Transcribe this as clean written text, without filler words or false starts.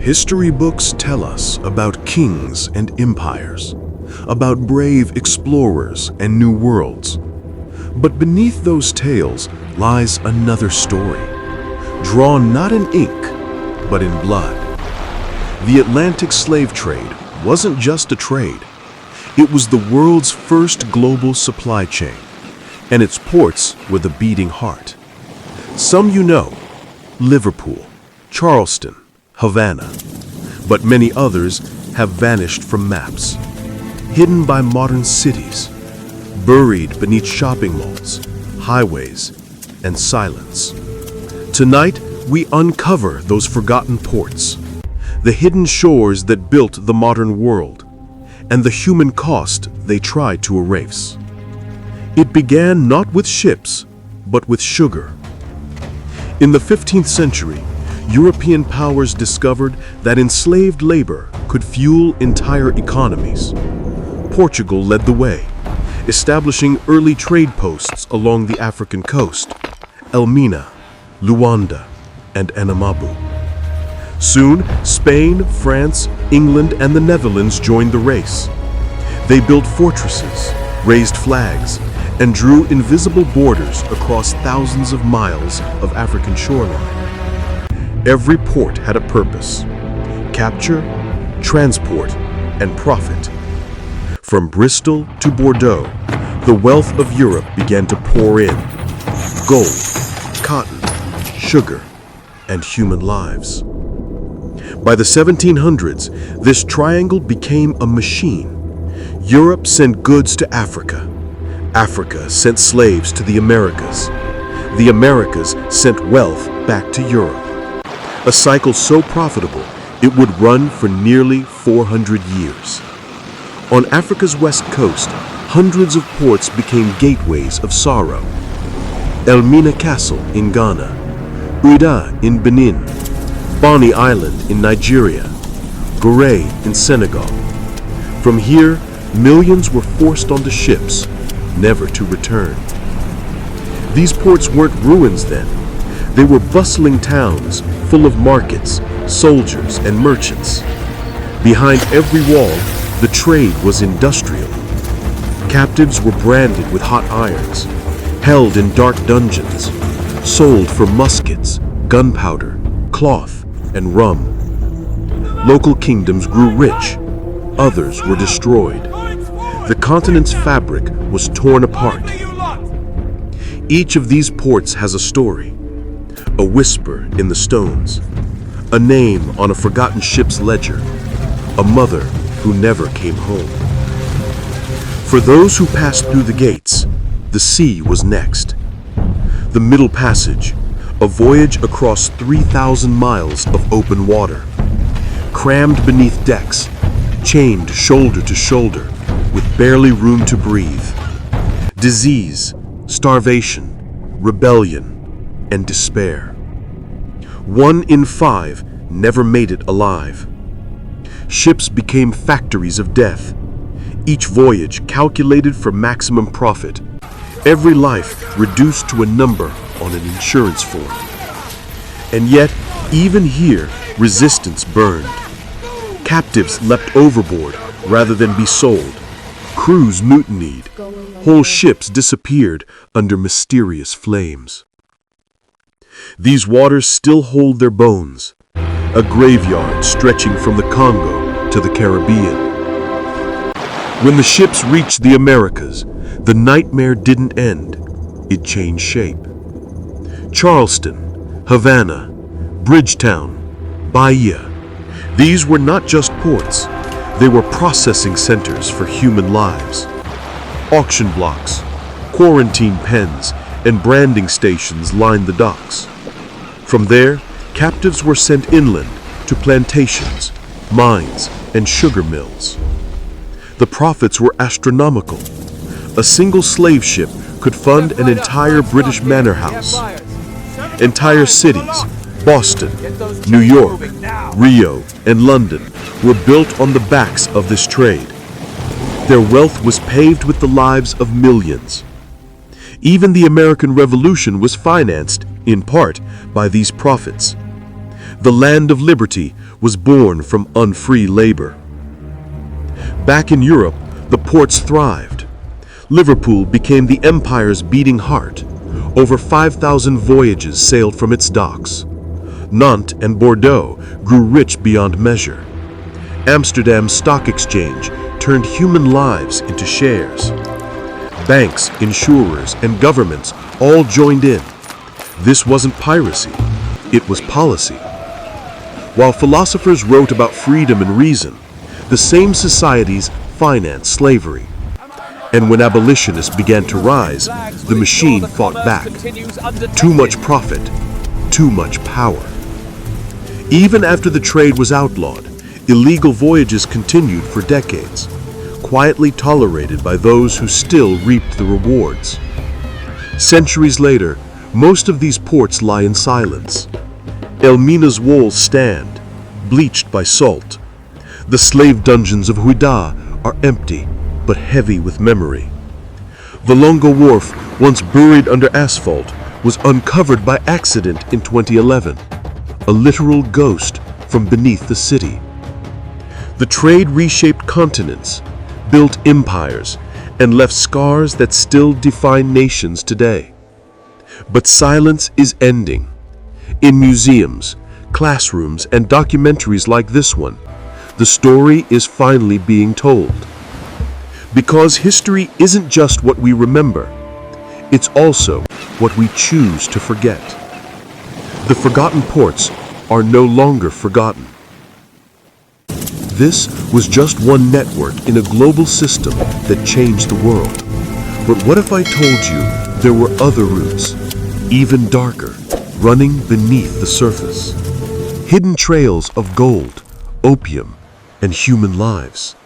History books tell us about kings and empires, about brave explorers and new worlds. But beneath those tales lies another story, drawn not in ink, but in blood. The Atlantic slave trade wasn't just a trade. It was the world's first global supply chain, and its ports were the beating heart. Some you know: Liverpool, Charleston, Havana. But many others have vanished from maps, hidden by modern cities, buried beneath shopping malls, highways, and silence. Tonight, we uncover those forgotten ports, the hidden shores that built the modern world, and the human cost they tried to erase. It began not with ships, but with sugar. In the 15th century, European powers discovered that enslaved labor could fuel entire economies. Portugal led the way, establishing early trade posts along the African coast: Elmina, Luanda, and Anamabu. Soon, Spain, France, England, and the Netherlands joined the race. They built fortresses, raised flags, and drew invisible borders across thousands of miles of African shoreline. Every port had a purpose: capture, transport, and profit. From Bristol to Bordeaux, the wealth of Europe began to pour in: gold, cotton, sugar, and human lives. By the 1700s, this triangle became a machine. Europe sent goods to Africa. Africa sent slaves to the Americas. The Americas sent wealth back to Europe. A cycle so profitable, it would run for nearly 400 years. On Africa's west coast, hundreds of ports became gateways of sorrow. Elmina Castle in Ghana, Ouidah in Benin, Bonny Island in Nigeria, Gorée in Senegal. From here, millions were forced onto ships, never to return. These ports weren't ruins then. They were bustling towns full of markets, soldiers, and merchants. Behind every wall, the trade was industrial. Captives were branded with hot irons, held in dark dungeons, sold for muskets, gunpowder, cloth, and rum. Local kingdoms grew rich, others were destroyed. The continent's fabric was torn apart. Each of these ports has a story: a whisper in the stones, a name on a forgotten ship's ledger, a mother who never came home. For those who passed through the gates, the sea was next. The Middle Passage, a voyage across 3,000 miles of open water, crammed beneath decks, chained shoulder to shoulder, with barely room to breathe. Disease, starvation, rebellion, and despair. 1 in 5 never made it alive. Ships became factories of death, each voyage calculated for maximum profit, every life reduced to a number on an insurance form. And yet, even here, resistance burned. Captives leapt overboard rather than be sold. Crews mutinied. Whole ships disappeared under mysterious flames. These waters still hold their bones, a graveyard stretching from the Congo to the Caribbean. When the ships reached the Americas, the nightmare didn't end, it changed shape. Charleston, Havana, Bridgetown, Bahia, these were not just ports, they were processing centers for human lives. Auction blocks, quarantine pens, and branding stations lined the docks. From there, captives were sent inland to plantations, mines, and sugar mills. The profits were astronomical. A single slave ship could fund an entire British manor house. Entire cities, Boston, New York, Rio, and London, were built on the backs of this trade. Their wealth was paved with the lives of millions. Even the American Revolution was financed, in part, by these profits. The land of liberty was born from unfree labor. Back in Europe, the ports thrived. Liverpool became the empire's beating heart. Over 5,000 voyages sailed from its docks. Nantes and Bordeaux grew rich beyond measure. Amsterdam's stock exchange turned human lives into shares. Banks, insurers, and governments all joined in. This wasn't piracy, it was policy. While philosophers wrote about freedom and reason, the same societies financed slavery. And when abolitionists began to rise, the machine fought back. Too much profit, too much power. Even after the trade was outlawed, illegal voyages continued for decades, quietly tolerated by those who still reaped the rewards. Centuries later, most of these ports lie in silence. Elmina's walls stand, bleached by salt. The slave dungeons of Ouidah are empty, but heavy with memory. The Longa Wharf, once buried under asphalt, was uncovered by accident in 2011, a literal ghost from beneath the city. The trade reshaped continents, built empires, and left scars that still define nations today. But silence is ending. In museums, classrooms, and documentaries like this one, the story is finally being told. Because history isn't just what we remember, it's also what we choose to forget. The forgotten ports are no longer forgotten. This was just one network in a global system that changed the world. But what if I told you there were other routes, even darker, running beneath the surface? Hidden trails of gold, opium, and human lives.